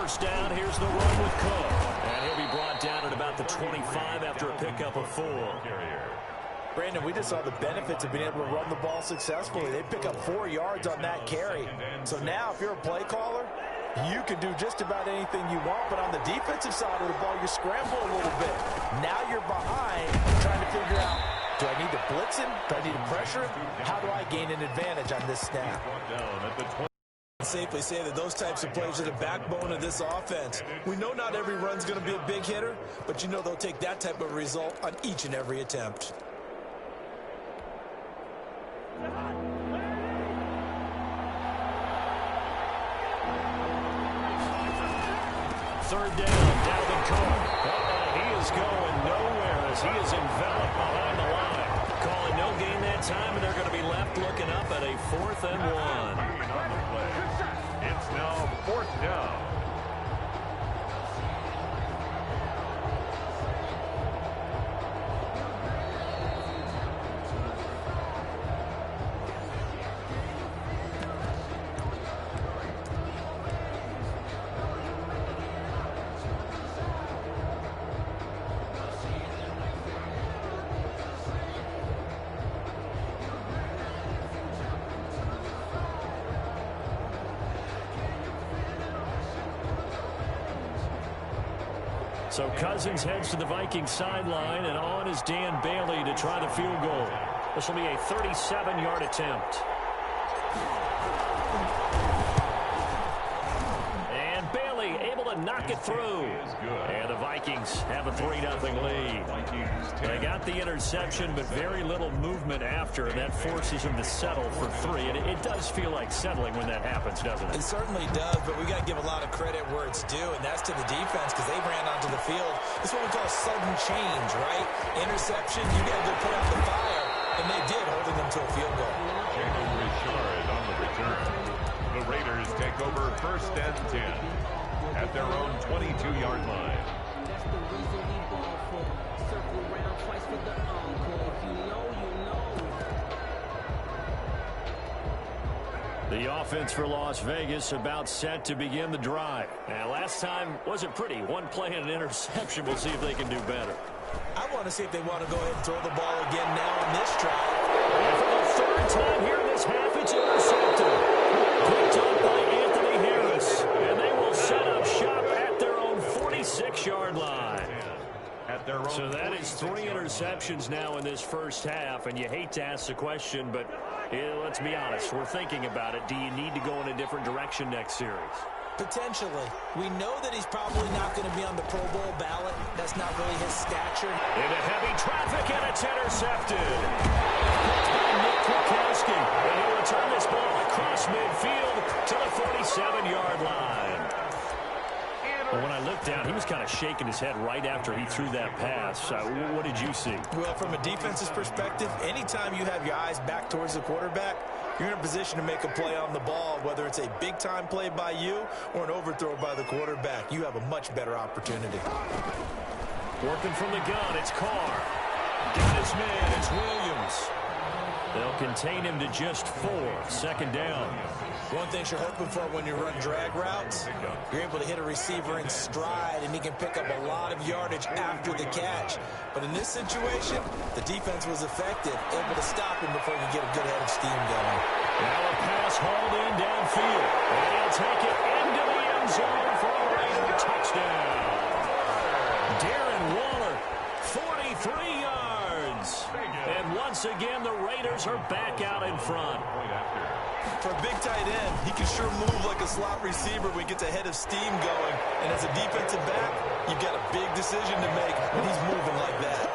first down. Here's the run with Cook. And he'll be brought down at about the 25 after a pickup of 4. Brandon, we just saw the benefits of being able to run the ball successfully. They pick up 4 yards on that carry. So now if you're a play caller, you can do just about anything you want. But on the defensive side of the ball, you scramble a little bit. Now you're behind trying to figure out, do I need to blitz him? Do I need to pressure him? How do I gain an advantage on this snap? Safely say that those types of plays are the backbone of this offense. We know not every run's going to be a big hitter, but you know they'll take that type of result on each and every attempt. Third down, Dalvin Cook. He is going nowhere as he is enveloped behind the line. Calling no gain that time, and they're going to be left looking up at a 4th and 1. It's now 4th down. So Cousins heads to the Vikings sideline, and on is Dan Bailey to try the field goal. This will be a 37-yard attempt. And Bailey able to knock it through. And the Vikings have a 3-0 lead. They got the interception, but very little movement after, and that forces them to settle for 3. And it does feel like settling when that happens, doesn't it? It certainly does, but we got to give a lot of credit where it's due, and that's to the defense because they ran onto the field. This is what we call sudden change, right? Interception, you got to go put out the fire, and they did, holding them to a field goal. Jacob Richard on the return. The Raiders take over 1st and 10 at their own 22-yard line. That's the reason we ball for. Circle around twice for the encore. If you know, you know. The offense for Las Vegas about set to begin the drive. Now, last time wasn't pretty. One play and an interception. We'll see if they can do better. I want to see if they want to go ahead and throw the ball again now on this drive. And for the 3rd time here in this half, it's intercepted. Picked up by Anthony Harris. And they will set up shop at their own 46-yard line. So that is 3 interceptions now in this first half, and you hate to ask the question, but let's be honest, we're thinking about it. Do you need to go in a different direction next series? Potentially. We know that he's probably not going to be on the Pro Bowl ballot. That's not really his stature. Into heavy traffic, and it's intercepted. Picked by Nick Kwiatkowski, and he'll return this ball across midfield to the 47-yard line. Well, when I looked down, he was kind of shaking his head right after he threw that pass. What did you see? Well, from a defense's perspective, anytime you have your eyes back towards the quarterback, you're in a position to make a play on the ball, whether it's a big-time play by you or an overthrow by the quarterback. You have a much better opportunity. Working from the gun, it's Carr. Got his man, it's Williams. They'll contain him to just 4. 2nd down. One thing you're hoping for when you run drag routes, you're able to hit a receiver in stride, and he can pick up a lot of yardage after the catch. But in this situation, the defense was effective, able to stop him before he could get a good head of steam going. Now a pass hauled in downfield. And he'll take it into the end zone for a Raider touchdown. Darren Waller, 43 yards. And once again, the Raiders are back out in front. For a big tight end, he can sure move like a slot receiver when he gets a head of steam going. And as a defensive back, you've got a big decision to make when he's moving like that.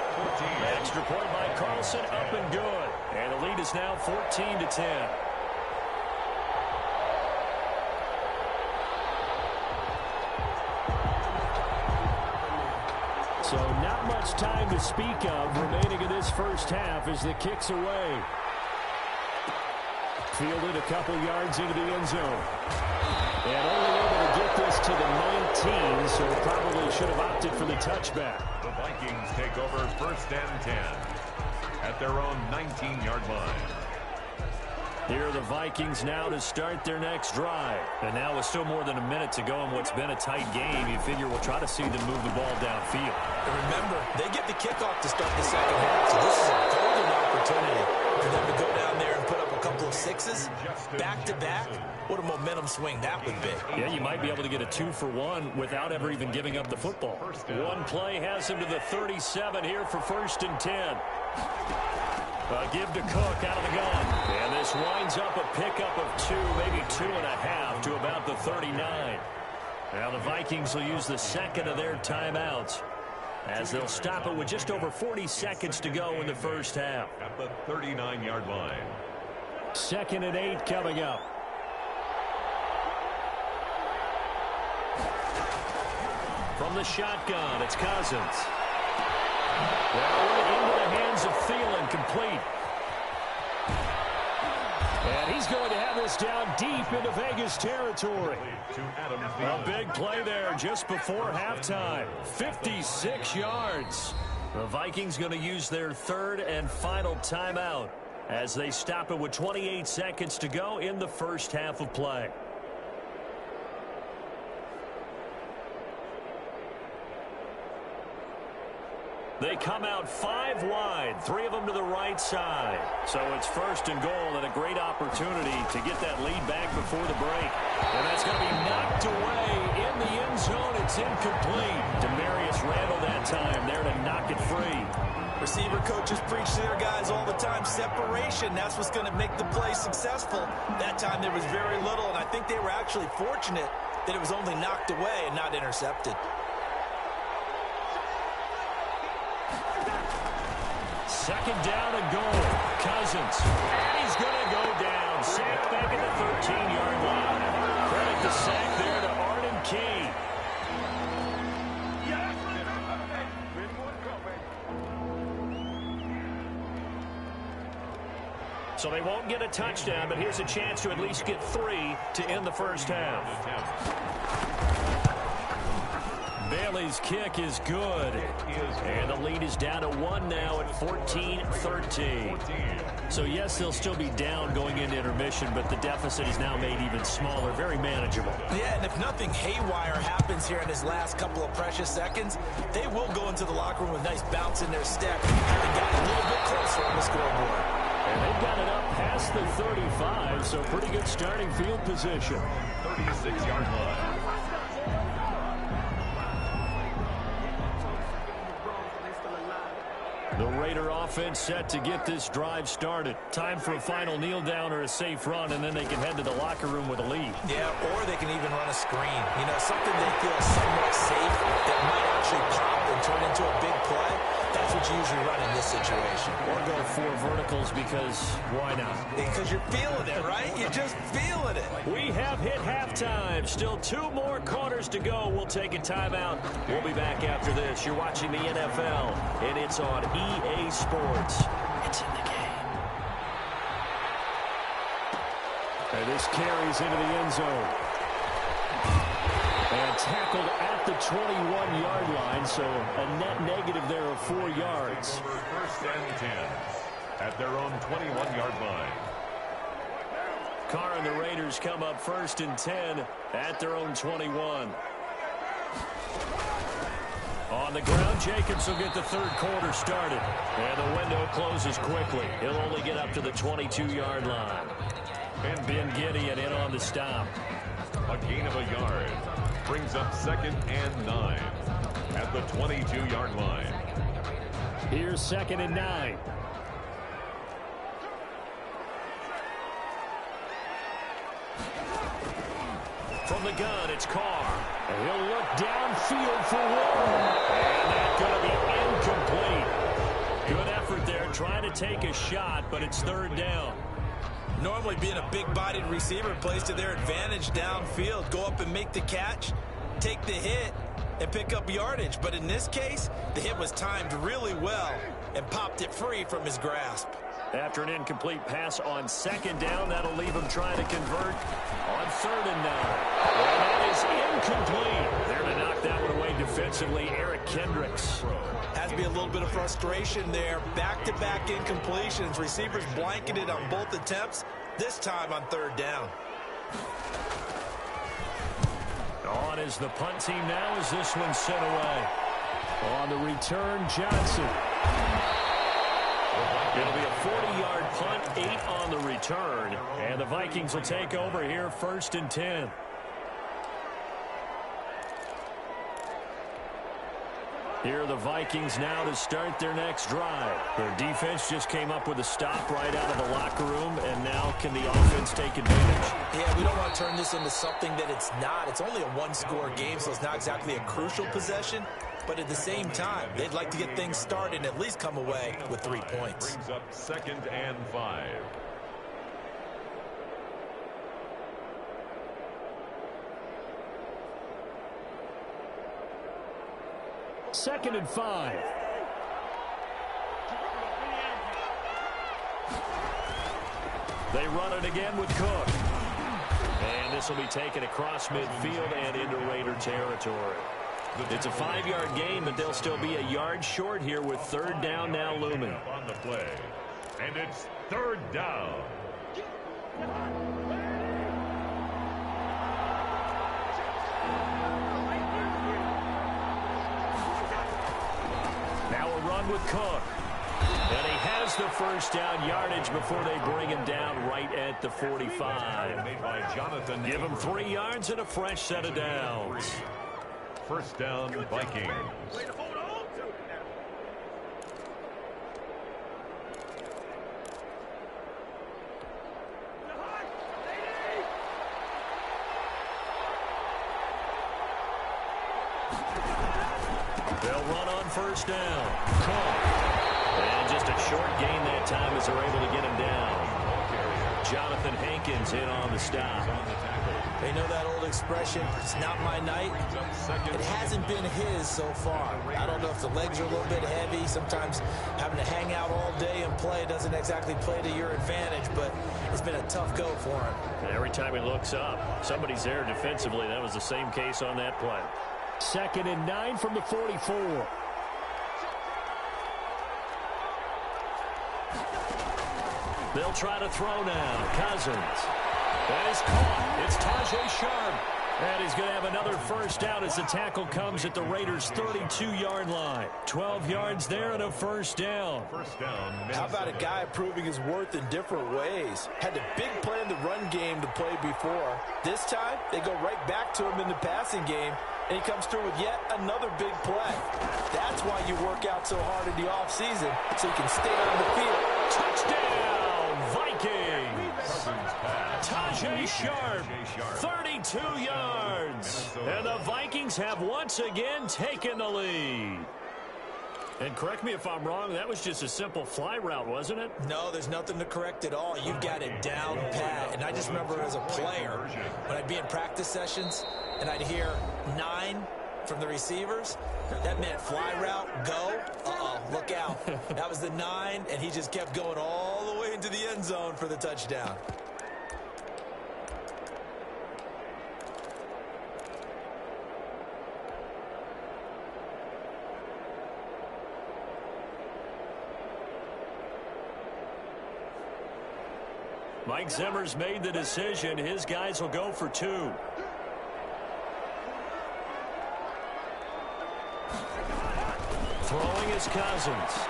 Extra point by Carlson, up and good. And the lead is now 14-10. So not much time to speak of remaining in this first half as the kick's away. Fielded a couple yards into the end zone. And only able to get this to the 19, so probably should have opted for the touchback. The Vikings take over 1st and 10 at their own 19-yard line. Here are the Vikings now to start their next drive. And now with still more than a minute to go in what's been a tight game, you figure we'll try to see them move the ball downfield. And remember, they get the kickoff to start the second half, so this is a golden opportunity for them to go down there and put up a couple of sixes back-to-back. What a momentum swing that would be. Yeah, you might be able to get a 2-for-1 without ever even giving up the football. One play has him to the 37 here for 1st and 10. Give to Cook out of the gun. And this winds up a pickup of 2, maybe 2.5 to about the 39. Now the Vikings will use the second of their timeouts as they'll stop it with just over 40 seconds to go in the first half. At the 39-yard line. 2nd and 8 coming up. From the shotgun, it's Cousins. Well, into the hands of Thielen, complete. And he's going to have this down deep into Vegas territory. A big play there just before halftime. 56 yards. The Vikings going to use their 3rd and final timeout as they stop it with 28 seconds to go in the first half of play. They come out 5 wide, 3 of them to the right side. So it's 1st and goal and a great opportunity to get that lead back before the break. And that's going to be knocked away in the end zone. It's incomplete. Demarius Randall that time there to knock it free. Receiver coaches preach to their guys all the time. Separation, that's what's going to make the play successful. That time there was very little, and I think they were actually fortunate that it was only knocked away and not intercepted. 2nd down and goal. Cousins. And he's going to go down. Sacked back at the 13-yard line. Credit the sack there to Arden Key. So they won't get a touchdown, but here's a chance to at least get 3 to end the first half. Bailey's kick is good. And the lead is down to 1 now at 14-13. So, yes, they'll still be down going into intermission, but the deficit is now made even smaller, very manageable. Yeah, and if nothing haywire happens here in his last couple of precious seconds, they will go into the locker room with a nice bounce in their step, having gotten a little bit closer on the scoreboard. And they've got it up past the 35, so pretty good starting field position. 36-yard line. The Raider offense set to get this drive started. Time for a final kneel down or a safe run, and then they can head to the locker room with a lead. Yeah, or they can even run a screen. You know, something they feel somewhat safe that might actually pop and turn into a big play. That's what you usually run in this situation. Or go 4 verticals because why not? Because you're feeling it, right? You're just feeling it. We have hit halftime. Still 2 more quarters to go. We'll take a timeout. We'll be back after this. You're watching the NFL, and it's on EA Sports. It's in the game. And this carries into the end zone. And tackled at the 21-yard line, so a net negative there of 4 yards. Over 1st and 10 at their own 21-yard line. Carr and the Raiders come up 1st and 10 at their own 21. On the ground, Jacobs will get the 3rd quarter started. And the window closes quickly. He'll only get up to the 22-yard line. And Ben Gideon in on the stop. A gain of a yard. Brings up 2nd and 9 at the 22-yard line. Here's 2nd and 9. From the gun, it's Carr. And he'll look downfield for one. And that's going to be incomplete. Good effort there, trying to take a shot, but it's 3rd down. Normally being a big-bodied receiver plays to their advantage downfield. Go up and make the catch, take the hit, and pick up yardage. But in this case, the hit was timed really well and popped it free from his grasp. After an incomplete pass on 2nd down, that'll leave him trying to convert on 3rd and 9. And that is incomplete. There to knock that one away defensively, Eric Kendricks. Has to be a little bit of frustration there. Back-to-back incompletions. Receivers blanketed on both attempts. this time on third down. On is the punt team now as this one sent away. On the return, Johnson. It'll be a 40-yard punt, 8 on the return. And the Vikings will take over here, 1st and 10. Here are the Vikings now to start their next drive. Their defense just came up with a stop right out of the locker room, and now can the offense take advantage? Yeah, we don't want to turn this into something that it's not. It's only a one-score game, so it's not exactly a crucial possession. But at the same time, they'd like to get things started and at least come away with 3 points. Brings up 2nd and 5. Second and 5. They run it again with Cook. And this will be taken across midfield and into Raider territory. It's a 5-yard gain, but they'll still be a yard short here with 3rd down now looming. On the play. And it's 3rd down. Now a run with Cook. And he has the 1st down yardage before they bring him down right at the 45. Made by Jonathan. Give him 3 yards and a fresh set of downs. 1st down, Vikings. They'll run on 1st down. And just a short gain that time as they're able to get him down. Jonathan Hankins in on the stop. They know that old expression, it's not my night. It hasn't been his so far. I don't know if the legs are a little bit heavy. Sometimes having to hang out all day and play doesn't exactly play to your advantage, but it's been a tough go for him. And every time he looks up, somebody's there defensively. That was the same case on that play. 2nd and 9 from the 44. They'll try to throw now. Cousins. That is caught. It's Tajay Sharp. And he's going to have another 1st down as the tackle comes at the Raiders' 32-yard line. 12 yards there and a 1st down. 1st down. How about a guy proving his worth in different ways? Had a big play in the run game to play before. This time, they go right back to him in the passing game, and he comes through with yet another big play. That's why you work out so hard in the offseason, so you can stay on the field. Touchdown, Vikings! Tajay Sharp, 32 yards. And the Vikings have once again taken the lead. And correct me if I'm wrong, that was just a simple fly route, wasn't it? No, there's nothing to correct at all. You've got it down pat. And I just remember as a player, when I'd be in practice sessions and I'd hear 9 from the receivers, that meant fly route, go, look out. That was the 9, and he just kept going all the way into the end zone for the touchdown. Mike Zimmer's made the decision. His guys will go for 2. Throwing is Cousins.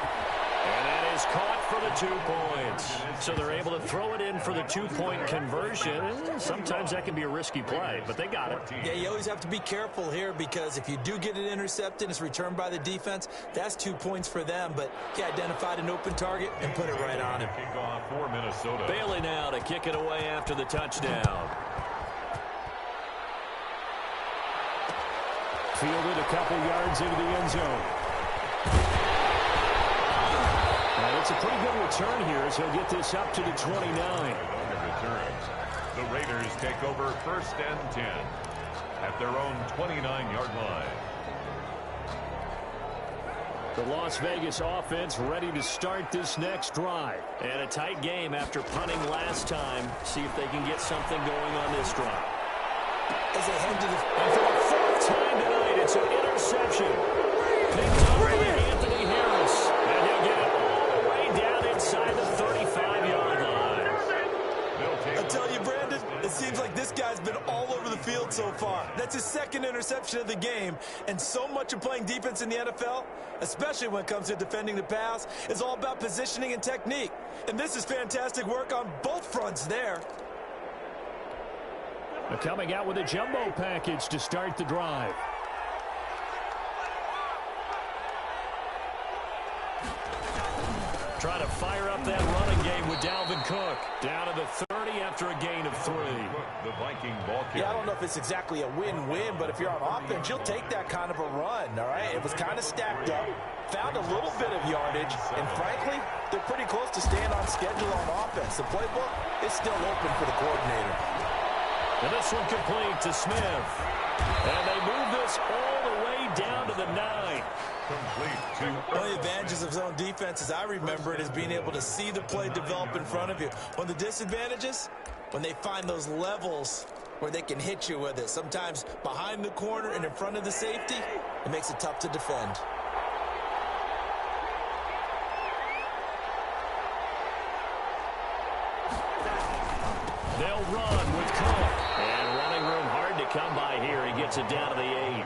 And that is caught for the 2 points. So they're able to throw it in for the 2-point conversion. Sometimes that can be a risky play, but they got it. Yeah, you always have to be careful here because if you do get it intercepted, it's returned by the defense, that's 2 points for them. But he identified an open target and put it right on him. Kickoff for Minnesota. Bailey now to kick it away after the touchdown. Fielded a couple yards into the end zone. And it's a pretty good return here as he'll get this up to the 29. The Raiders take over 1st and 10 at their own 29-yard line. The Las Vegas offense ready to start this next drive. And a tight game after punting last time. See if they can get something going on this drive. As they head to the... And for the 4th time tonight, it's an interception. Picked up by Anthony Harris. And he'll get it all the way down inside the 35-yard line. They'll second interception of the game, and so much of playing defense in the NFL, especially when it comes to defending the pass, is all about positioning and technique. And this is fantastic work on both fronts there. They're coming out with a jumbo package to start the drive. Trying to fire up that running game with Dalvin Cook. Down to the 30 after a gain of 3. The Viking ball carrier. Yeah, I don't know if it's exactly a win-win, but if you're on offense, you'll take that kind of a run, all right? It was kind of stacked up, found a little bit of yardage, and frankly, they're pretty close to staying on schedule on offense. The playbook is still open for the coordinator. And this one complete to Smith. And they move this all the way down to the 9. Complete to One of the advantages of zone defense, as I remember it, is being able to see the play develop in front of you. One of the disadvantages, when they find those levels where they can hit you with it, sometimes behind the corner and in front of the safety, it makes it tough to defend. They'll run with Cook. And running room hard to come by here. He gets it down to the 8.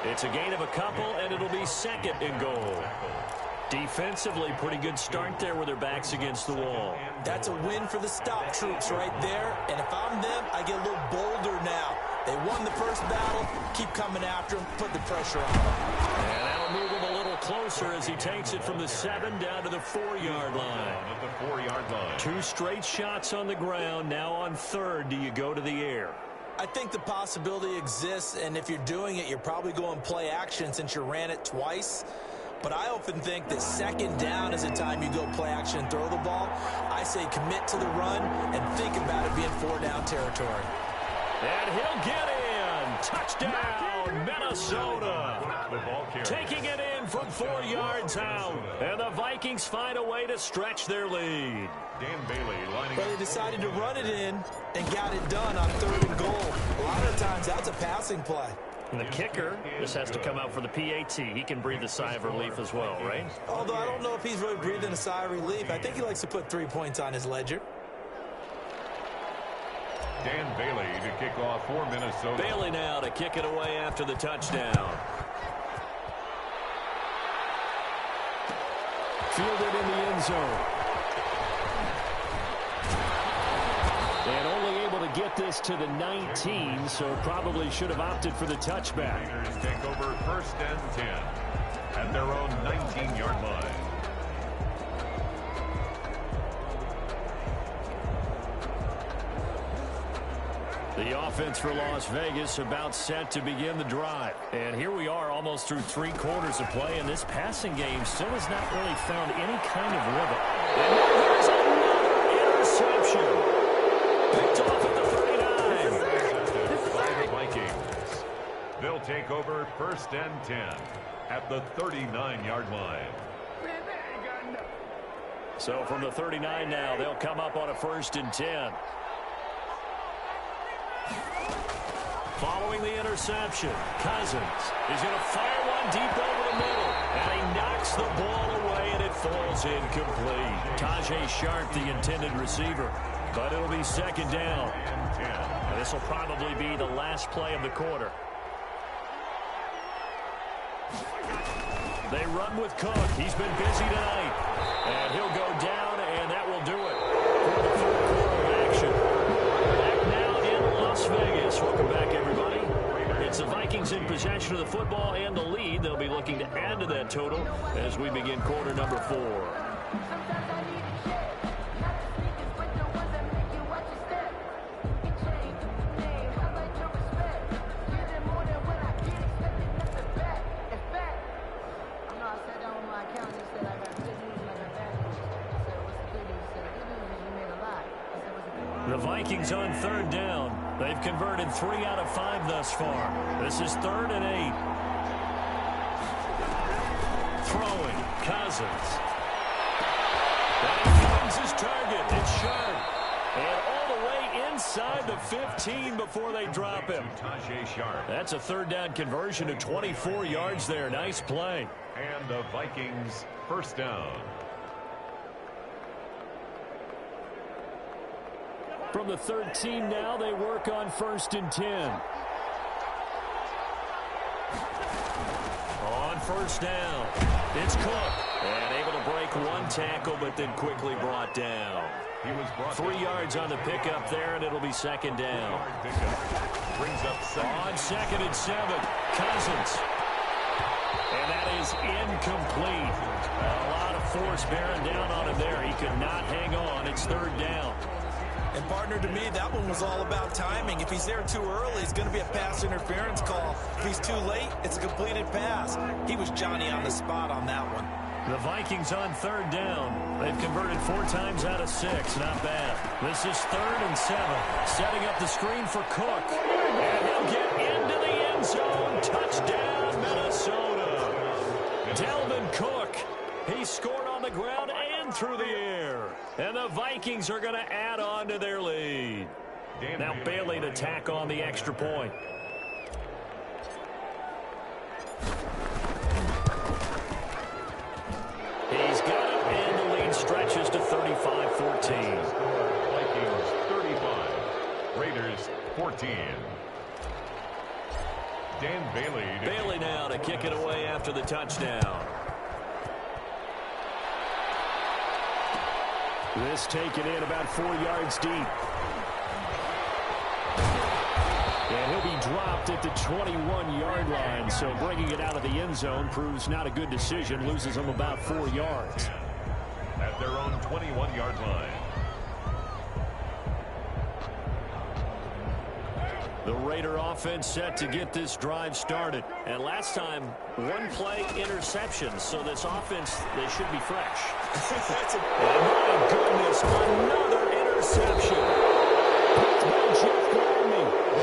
It's a gain of a couple, and it'll be second and goal. Defensively, pretty good start there with their backs against the wall. That's a win for the stop troops right there. And if I'm them, I get a little bolder now. They won the first battle. Keep coming after them. Put the pressure on them. And that'll move him a little closer as he takes it from the 7 down to the 4-yard line. at the 4-yard line. 2 straight shots on the ground. Now on 3rd, do you go to the air? I think the possibility exists, and if you're doing it, you're probably going play action since you ran it twice. But I often think that 2nd down is the time you go play action and throw the ball. I say commit to the run and think about it being 4-down territory. And he'll get in. Touchdown, Minnesota. The ball carrier. Taking it in from 4 yards out. And the Vikings find a way to stretch their lead. Dan Bailey lining But they decided to run it in and got it done on 3rd and goal. A lot of times that's a passing play. And the kicker just has to come out for the PAT. He can breathe a sigh of relief as well, right? Although I don't know if he's really breathing a sigh of relief. I think he likes to put 3 points on his ledger. Dan Bailey to kick off for Minnesota. Bailey now to kick it away after the touchdown. Fielded in the end zone. And only able to get this to the 19, so probably should have opted for the touchback. Raiders take over 1st and 10 at their own 19-yard line. The offense for Las Vegas about set to begin the drive. And here we are almost through 3 quarters of play, and this passing game still has not really found any kind of rhythm. And there's another interception. Picked off at the 39. By the Vikings. They'll take over 1st and 10 at the 39-yard line. So from the 39 now, they'll come up on a 1st and 10. Following the interception, Cousins is going to fire one deep over the middle. And he knocks the ball away, and it falls incomplete. Tajay Sharp, the intended receiver. But it'll be 2nd down. And this will probably be the last play of the quarter. They run with Cook. He's been busy tonight. And he'll go down, and that will do it for the 3rd quarter of action. Back now in Las Vegas. Welcome back, everybody. It's the Vikings in possession of the football and the lead. They'll be looking to add to that total as we begin quarter number 4. The Vikings on 3rd down. They've converted 3 out of 5 thus far. This is 3rd and 8. Throwing, Cousins. And he finds his target. It's Sharp. And all the way inside the 15 before they drop him. Tajay Sharp. That's a 3rd down conversion to 24 yards there. Nice play. And the Vikings 1st down. From the 13 now, they work on 1st and 10. first down. It's Cook. And able to break one tackle, but then quickly brought down. He was brought 3 yards on the pickup there, and it'll be second down. Brings up on 2nd and 7, Cousins. And that is incomplete. A lot of force bearing down on him there. He could not hang on. It's 3rd down. And, partner, to me, that one was all about timing. If he's there too early, it's going to be a pass interference call. If he's too late, it's a completed pass. He was Johnny on the spot on that one. The Vikings on 3rd down. They've converted 4 times out of 6. Not bad. This is 3rd and 7. Setting up the screen for Cook. And he'll get into the end zone. Touchdown, Minnesota. Delvin Cook. He scored on the ground and through the air. And the Vikings are going to add on to their lead. Now Bailey to tack on the extra point. He's got it, and the lead stretches to 35-14. Vikings 35, Raiders 14. Dan Bailey. Bailey now to kick it away after the touchdown. This taken in about 4 yards deep. And he'll be dropped at the 21-yard line, so bringing it out of the end zone proves not a good decision. Loses him about 4 yards. At their own 21-yard line. The Raider offense set to get this drive started. And last time, 1 play interception. So this offense, they should be fresh. And my goodness, another interception.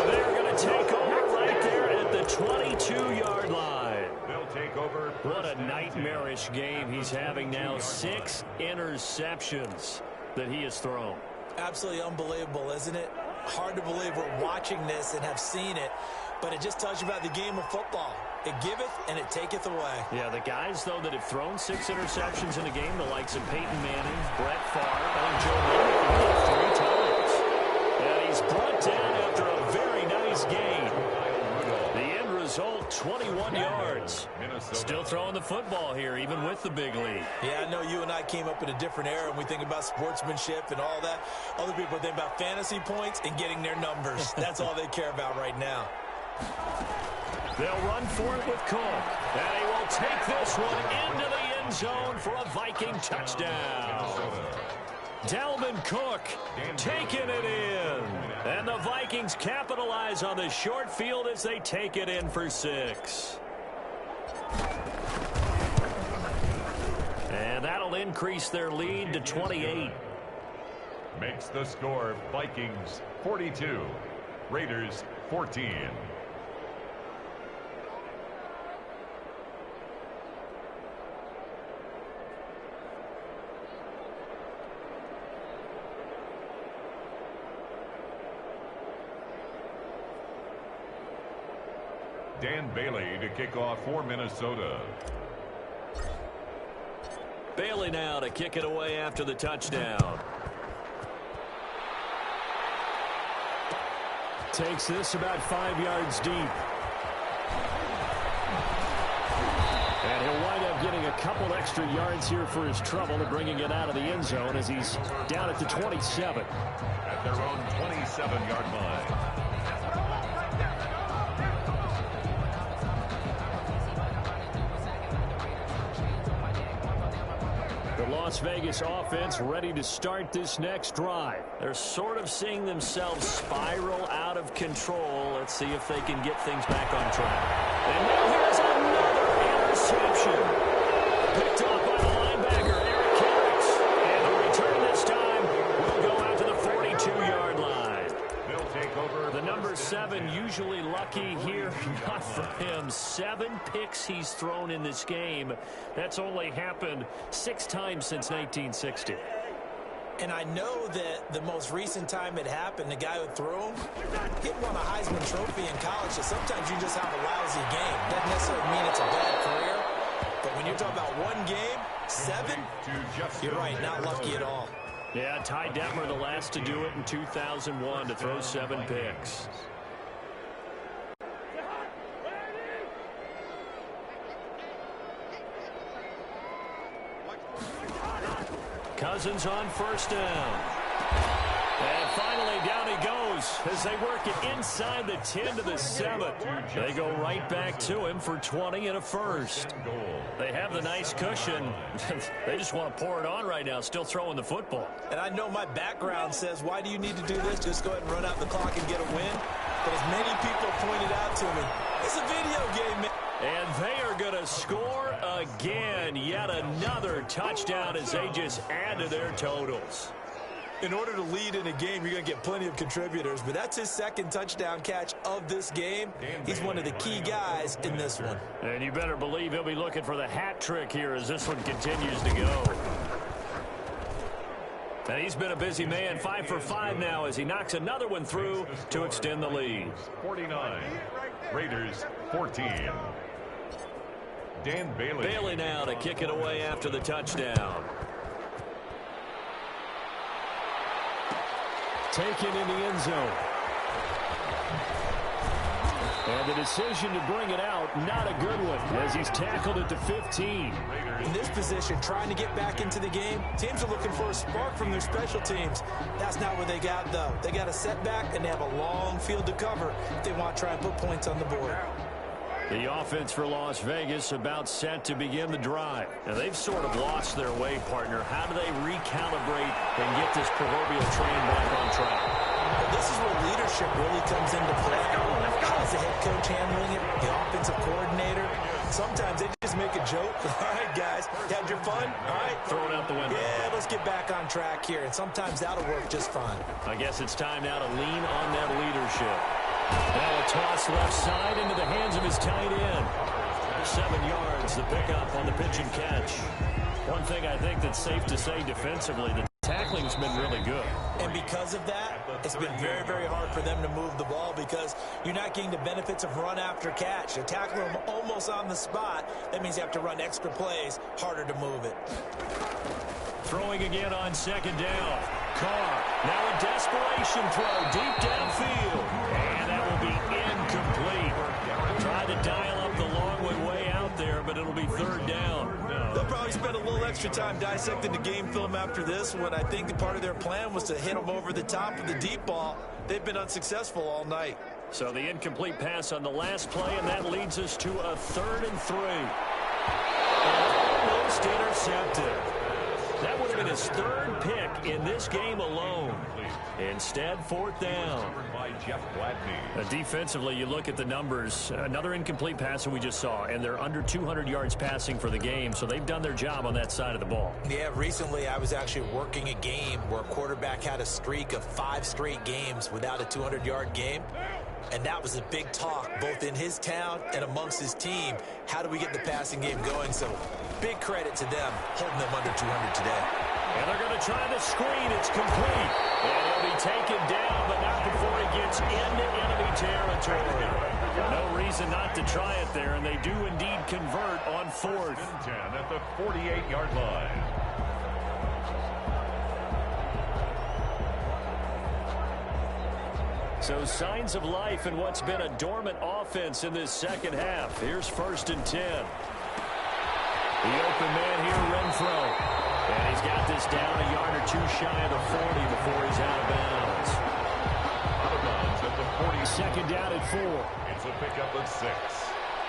They're going to take over right there at the 22-yard line. They'll take over. What a nightmarish game he's having now. 6 interceptions that he has thrown. Absolutely unbelievable, isn't it? Hard to believe we're watching this and have seen it, but it just tells you about the game of football. It giveth and it taketh away. Yeah, the guys, though, that have thrown 6 interceptions in a game, the likes of Peyton Manning, Brett Favre, and Joe Burrow, 3 times. And he's brought down after a very nice game. The end result, 21 yards. Still throwing the football here, even with the big lead. Yeah, I know you and I came up in a different era, and we think about sportsmanship and all that. Other people think about fantasy points and getting their numbers. That's all they care about right now. They'll run for it with Cook. And he will take this one into the end zone for a Viking touchdown. Dalvin Cook taking it in. And the Vikings capitalize on the short field as they take it in for 6. And that'll increase their lead to 28. Makes the score Vikings 42, Raiders 14. Dan Bailey to kick off for Minnesota. Bailey now to kick it away after the touchdown. Takes this about 5 yards deep. And he'll wind up getting a couple extra yards here for his trouble and bringing it out of the end zone as he's down at the 27. At their own 27-yard line. The Las Vegas offense ready to start this next drive. They're sort of seeing themselves spiral out of control. Let's see if they can get things back on track. And now here's another interception. Picked off by the linebacker, Eric Harris. And the return this time will go out to the 42-yard line. They'll take over. The number 7 usually lucky here. Not for him. 7 picks he's thrown in this game. That's only happened 6 times since 1960. And I know that the most recent time it happened, the guy who threw him, he won a Heisman Trophy in college, so sometimes you just have a lousy game. Doesn't necessarily mean it's a bad career, but when you're talking about one game, 7, you're right, not lucky at all. Yeah, Ty Detmer, the last to do it in 2001, to throw 7 picks. Cousins on first down. And finally, down he goes as they work it inside the 10 to the 7. They go right back to him for 20 and a first. They have the nice cushion. They just want to pour it on right now, still throwing the football. And I know my background says, why do you need to do this? Just go ahead and run out the clock and get a win. But as many people pointed out to me, it's a video game, man. And they are going to score again. Yet another touchdown as they just add to their totals. In order to lead in a game, you're going to get plenty of contributors, but that's his second touchdown catch of this game. He's one of the key guys in this one. And you better believe he'll be looking for the hat trick here as this one continues to go. And he's been a busy man, 5 for 5 now as he knocks another one through to extend the lead. 49, Raiders 14. Dan Bailey. Bailey now to kick it away after the touchdown. Taken in the end zone. And the decision to bring it out, not a good one, as he's tackled at the 15. In this position, trying to get back into the game, teams are looking for a spark from their special teams. That's not what they got, though. They got a setback, and they have a long field to cover if they want to try and put points on the board. The offense for Las Vegas about set to begin the drive. Now, they've sort of lost their way, partner. How do they recalibrate and get this proverbial train back on track? Well, this is where leadership really comes into play. How is the head coach handling it? The offensive coordinator? Sometimes they just make a joke. All right, guys, had your fun? All right. Throw it out the window. Yeah, let's get back on track here. And sometimes that'll work just fine. I guess it's time now to lean on that leadership. Now a toss left side into the hands of his tight end. 7 yards, the pickup on the pitch and catch. One thing I think that's safe to say defensively, the tackling's been really good. And because of that, it's been very, very hard for them to move the ball because you're not getting the benefits of run after catch. You tackle them almost on the spot. That means you have to run extra plays, harder to move it. Throwing again on second down. Carr, now a desperation throw deep downfield. And that will be incomplete. Tried to dial up the long way out there, but it'll be third down. They'll probably spend a little extra time dissecting the game film after this one. I think part of their plan was to hit them over the top of the deep ball. They've been unsuccessful all night. So the incomplete pass on the last play, and that leads us to a 3rd and 3. Almost intercepted. That would have been his 3rd pick in this game alone. Instead, 4th down. Defensively, you look at the numbers. Another incomplete pass that we just saw, and they're under 200 yards passing for the game, so they've done their job on that side of the ball. Yeah, recently I was actually working a game where a quarterback had a streak of 5 straight games without a 200-yard game. And that was a big talk, both in his town and amongst his team. How do we get the passing game going? So big credit to them, holding them under 200 today. And they're going to try the screen. It's complete. And he'll be taken down, but not before he gets into enemy territory. No reason not to try it there, and they do indeed convert on 4th. 10 at the 48-yard line. So signs of life in what's been a dormant offense in this second half. Here's 1st and 10. The open man here, Renfro. And he's got this down a yard or 2 shy of the 40 before he's out of bounds. Out of bounds at the 40. Second down at 4. It's a pickup of 6.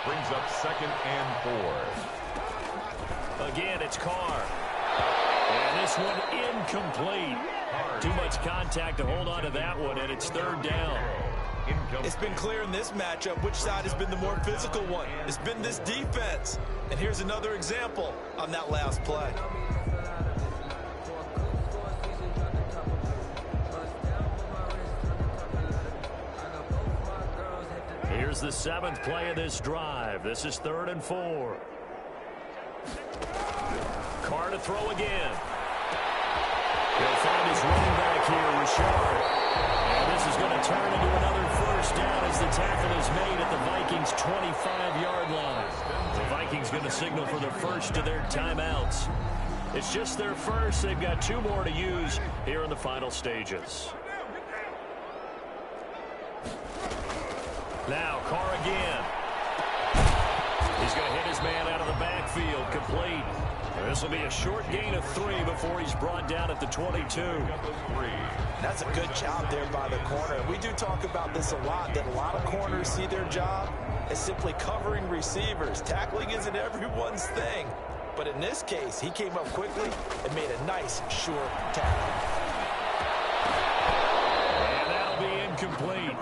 Brings up 2nd and 4. Again, it's Carr. And this one incomplete. Too much contact to hold on to that one, and it's 3rd down. It's been clear in this matchup which side has been the more physical one. It's been this defense. And here's another example on that last play. Here's the 7th play of this drive. This is 3rd and 4. Carr to throw again. He'll find his running back here, Richard. And this is going to turn into another 1st down as the tackle is made at the Vikings' 25-yard line. The Vikings going to signal for the first of their timeouts. It's just their first. They've got 2 more to use here in the final stages. Now, Carr again. He's He's going to hit his man out of the backfield, complete. This will be a short gain of 3 before he's brought down at the 22. That's a good job there by the corner. We do talk about this a lot, that a lot of corners see their job as simply covering receivers. Tackling isn't everyone's thing. But in this case, he came up quickly and made a nice, short tackle. And that'll be incomplete.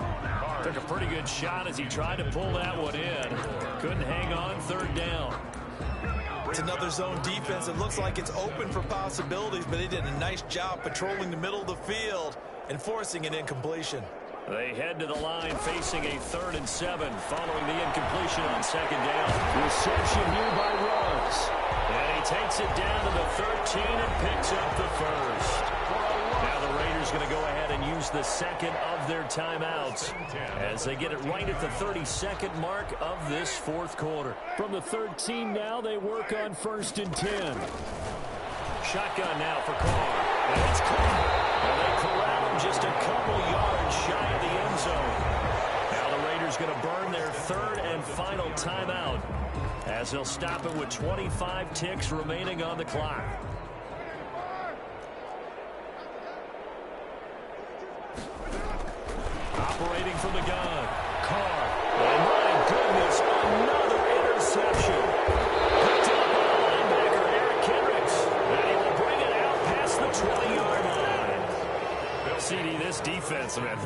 Took a pretty good shot as he tried to pull that one in. Couldn't hang on, 3rd down. It's another zone defense. It looks like it's open for possibilities, but they did a nice job patrolling the middle of the field and forcing an incompletion. They head to the line facing a 3rd and 7 following the incompletion on 2nd down. Reception here by Ruggs. And he takes it down to the 13 and picks up the 1st. Now the Raiders going to go ahead and use the 2nd of their timeouts as they get it right at the 32nd mark of this 4th quarter. From the 13 now, they work on 1st and 10. Shotgun now for Carr. And it's Carr. And they corral him just a couple yards shy of the end zone. Now the Raiders going to burn their 3rd and final timeout as they'll stop it with 25 ticks remaining on the clock. Operating from the gun. Carr. And my goodness, another interception. Picked up by the linebacker, Eric Kendricks. And he will bring it out past the 20-yard line. CD, this defense, man,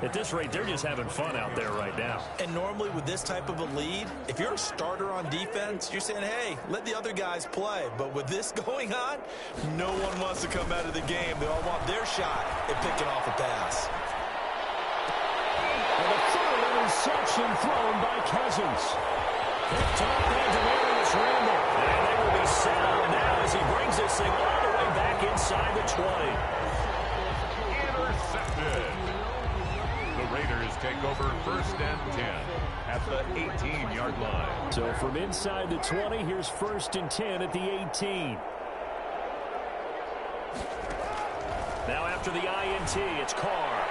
at this rate, they're just having fun out there right now. And normally with this type of a lead, if you're a starter on defense, you're saying, hey, let the other guys play. But with this going on, no one wants to come out of the game. They all want their shot at picking off a pass. And a 3rd interception thrown by Cousins. Picked up by Demarius Randall. And they will be set up now as he brings this thing all the way back inside the 20. Intercepted. The Raiders take over 1st and 10 at the 18-yard line. So from inside the 20, here's 1st and 10 at the 18. Now after the INT, it's Carr.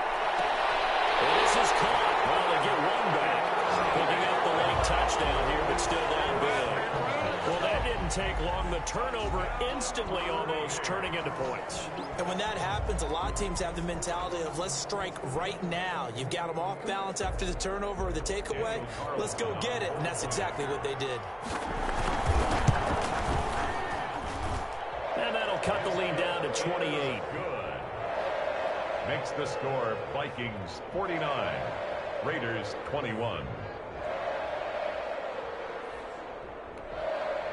And this is caught. Well, they get one back. Picking up the late touchdown here, but still down big. Well, that didn't take long. The turnover instantly almost turning into points. And when that happens, a lot of teams have the mentality of let's strike right now. You've got them off balance after the turnover or the takeaway. Let's go get it. And that's exactly what they did. And that'll cut the lead down to 28. Good. Makes the score Vikings 49, Raiders 21.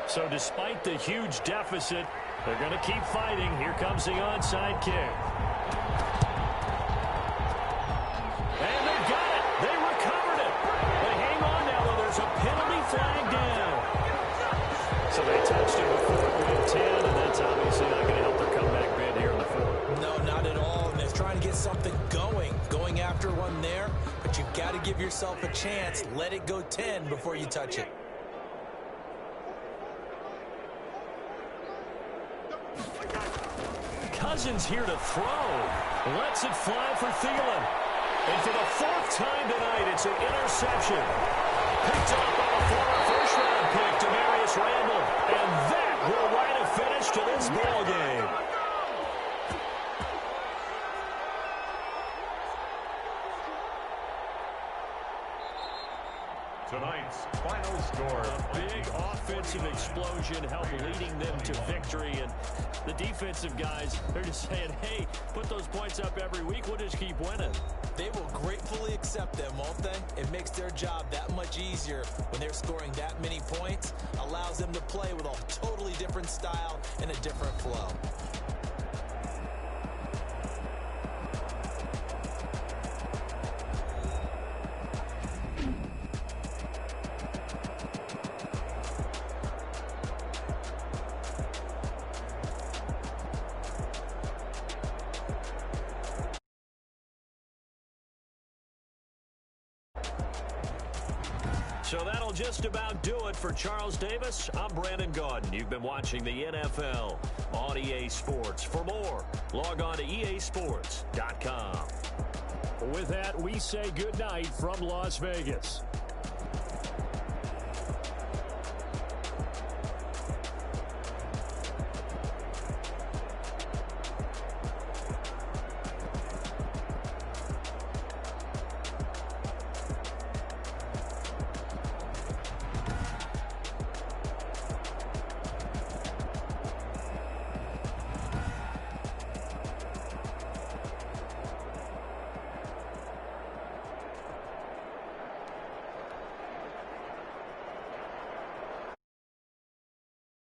So despite the huge deficit, they're going to keep fighting. Here comes the onside kick. And they've got it. They recovered it. They hang on now, though. There's a penalty flag down. So they touched it before it went 10, and that's obviously not going to help their comeback bid here in the 4th. No, not at all. And they're trying to get something going after one there. But you've got to give yourself a chance. Let it go 10 before you touch it. Cousins here to throw. Lets it fly for Thielen. And for the 4th time tonight, it's an interception. Picked up by the former first-round pick, Demarius Randall. And that will write a finish to this ball game. Tonight's final score. A big offensive explosion helped leading them to victory. And the defensive guys, they're just saying, hey, put those points up every week. We'll just keep winning. They will gratefully accept them, won't they? It makes their job that much easier when they're scoring that many points. Allows them to play with a totally different style and a different flow. So that'll just about do it for Charles Davis. I'm Brandon Gaudin. You've been watching the NFL on EA Sports. For more, log on to easports.com. With that, we say goodnight from Las Vegas.